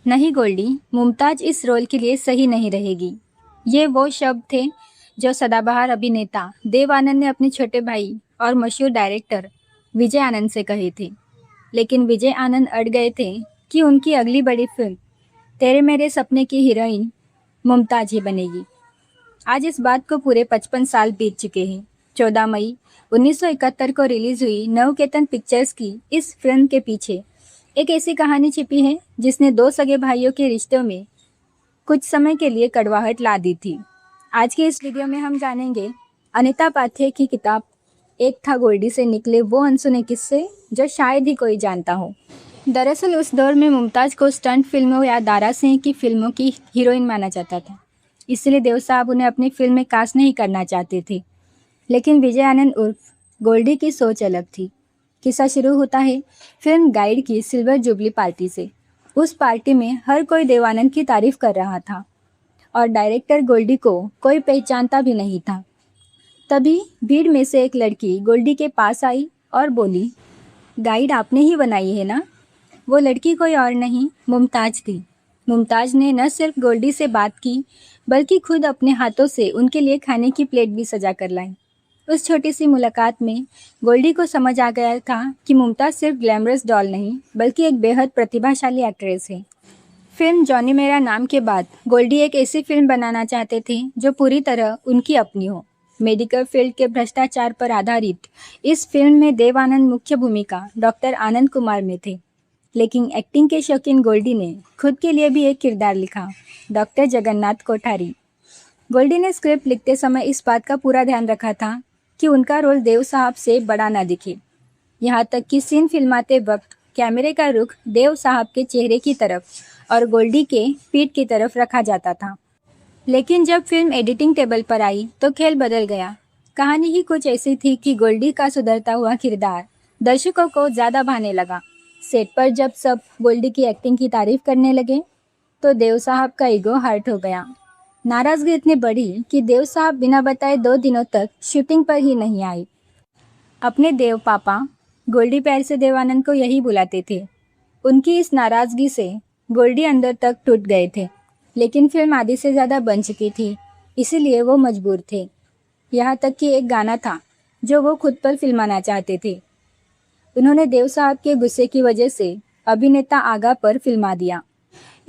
नहीं गोल्डी, मुमताज इस रोल के लिए सही नहीं रहेगी। ये वो शब्द थे जो सदाबहार अभिनेता देव आनंद ने अपने छोटे भाई और मशहूर डायरेक्टर विजय आनंद से कहे थे। लेकिन विजय आनंद अड़ गए थे कि उनकी अगली बड़ी फिल्म तेरे मेरे सपने की हीरोइन मुमताज ही बनेगी। आज इस बात को पूरे 55 साल बीत चुके हैं। 14 मई 1971 को रिलीज हुई नवकेतन पिक्चर्स की इस फिल्म के पीछे एक ऐसी कहानी छिपी है जिसने दो सगे भाइयों के रिश्तों में कुछ समय के लिए कड़वाहट ला दी थी। आज के इस वीडियो में हम जानेंगे अनीता पाथे की किताब एक था गोल्डी से निकले वो अनसुने किस्से जो शायद ही कोई जानता हो। दरअसल उस दौर में मुमताज को स्टंट फिल्मों या दारा सिंह की फिल्मों की हीरोइन माना जाता था, इसलिए देव साहब उन्हें अपनी फिल्म में कास्ट नहीं करना चाहते थे। लेकिन विजय आनंद उर्फ गोल्डी की सोच अलग थी। किस्सा शुरू होता है फिल्म गाइड की सिल्वर जुबली पार्टी से। उस पार्टी में हर कोई देव आनंद की तारीफ कर रहा था और डायरेक्टर गोल्डी को कोई पहचानता भी नहीं था। तभी भीड़ में से एक लड़की गोल्डी के पास आई और बोली, गाइड आपने ही बनाई है ना? वो लड़की कोई और नहीं, मुमताज थी। मुमताज ने न सिर्फ गोल्डी से बात की बल्कि खुद अपने हाथों से उनके लिए खाने की प्लेट भी सजा कर लाई। उस छोटी सी मुलाकात में गोल्डी को समझ आ गया था कि मुमताज सिर्फ ग्लैमरस डॉल नहीं बल्कि एक बेहद प्रतिभाशाली एक्ट्रेस है। फिल्म जॉनी मेरा नाम के बाद गोल्डी एक ऐसी फिल्म बनाना चाहते थे जो पूरी तरह उनकी अपनी हो। मेडिकल फील्ड के भ्रष्टाचार पर आधारित इस फिल्म में देव आनंद मुख्य भूमिका डॉक्टर आनंद कुमार में थे। लेकिन एक्टिंग के शौकीन गोल्डी ने खुद के लिए भी एक किरदार लिखा, डॉक्टर जगन्नाथ कोठारी। गोल्डी ने स्क्रिप्ट लिखते समय इस बात का पूरा ध्यान रखा था कि उनका रोल देव साहब से बड़ा ना दिखे। यहाँ तक कि सीन फिल्माते वक्त कैमरे का रुख देव साहब के चेहरे की तरफ और गोल्डी के पीठ की तरफ रखा जाता था। लेकिन जब फिल्म एडिटिंग टेबल पर आई तो खेल बदल गया। कहानी ही कुछ ऐसी थी कि गोल्डी का सुधरता हुआ किरदार दर्शकों को ज़्यादा भाने लगा। सेट पर जब सब गोल्डी की एक्टिंग की तारीफ करने लगे तो देव साहब का ईगो हर्ट हो गया। नाराज़गी इतनी बढ़ी कि देव साहब बिना बताए 2 दिनों तक शूटिंग पर ही नहीं आए। अपने देव पापा गोल्डी प्यार से देव आनंद को यही बुलाते थे। उनकी इस नाराज़गी से गोल्डी अंदर तक टूट गए थे। लेकिन फिल्म आधी से ज़्यादा बन चुकी थी, इसीलिए वो मजबूर थे। यहाँ तक कि एक गाना था जो वो खुद पर फिल्माना चाहते थे। उन्होंने देव साहब के गुस्से की वजह से अभिनेता आगा पर फिल्मा दिया।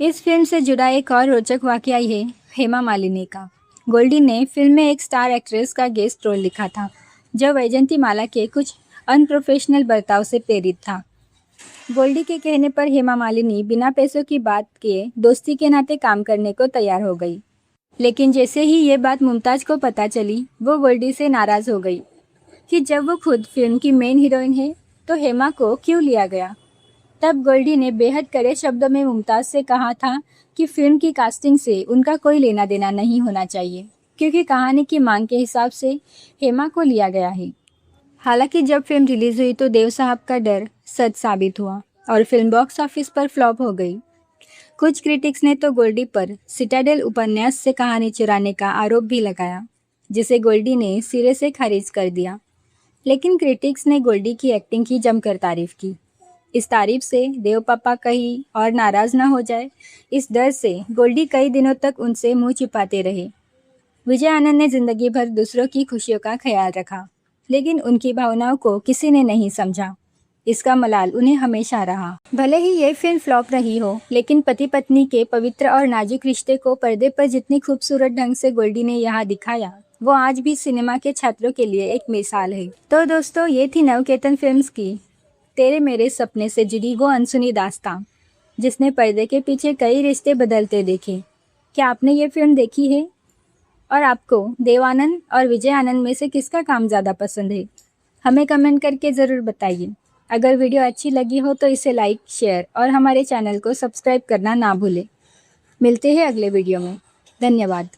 इस फिल्म से जुड़ा एक और रोचक वाकया है हेमा मालिनी का। गोल्डी ने फिल्म में एक स्टार एक्ट्रेस का गेस्ट रोल लिखा था जो वैजंती माला के कुछ अनप्रोफेशनल बर्ताव से प्रेरित था। गोल्डी के कहने पर हेमा मालिनी बिना पैसों की बात किए दोस्ती के नाते काम करने को तैयार हो गई। लेकिन जैसे ही ये बात मुमताज को पता चली वो गोल्डी से नाराज़ हो गई कि जब वो खुद फिल्म की मेन हीरोइन है तो हेमा को क्यों लिया गया। तब गोल्डी ने बेहद कड़े शब्दों में मुमताज से कहा था कि फिल्म की कास्टिंग से उनका कोई लेना देना नहीं होना चाहिए क्योंकि कहानी की मांग के हिसाब से हेमा को लिया गया है। हालांकि जब फिल्म रिलीज हुई तो देव साहब का डर सच साबित हुआ और फिल्म बॉक्स ऑफिस पर फ्लॉप हो गई। कुछ क्रिटिक्स ने तो गोल्डी पर सिटाडेल उपन्यास से कहानी चुराने का आरोप भी लगाया, जिसे गोल्डी ने सिरे से खारिज कर दिया। लेकिन क्रिटिक्स ने गोल्डी की एक्टिंग की जमकर तारीफ की। इस तारीफ से देव पापा कहीं और नाराज़ ना हो जाए, इस डर से गोल्डी कई दिनों तक उनसे मुंह छिपाते रहे। विजय आनंद ने जिंदगी भर दूसरों की खुशियों का ख्याल रखा, लेकिन उनकी भावनाओं को किसी ने नहीं समझा। इसका मलाल उन्हें हमेशा रहा। भले ही ये फिल्म फ्लॉप रही हो, लेकिन पति पत्नी के पवित्र और नाजुक रिश्ते को पर्दे पर जितनी खूबसूरत ढंग से गोल्डी ने यहाँ दिखाया, वो आज भी सिनेमा के छात्रों के लिए एक मिसाल है। तो दोस्तों, ये थी नवकेतन फिल्म्स की तेरे मेरे सपने से जुड़ी वो अनसुनी दास्तां, जिसने पर्दे के पीछे कई रिश्ते बदलते देखे। क्या आपने ये फिल्म देखी है? और आपको देव आनंद और विजय आनंद में से किसका काम ज़्यादा पसंद है? हमें कमेंट करके ज़रूर बताइए। अगर वीडियो अच्छी लगी हो तो इसे लाइक, शेयर और हमारे चैनल को सब्सक्राइब करना ना भूलें। मिलते हैं अगले वीडियो में। धन्यवाद।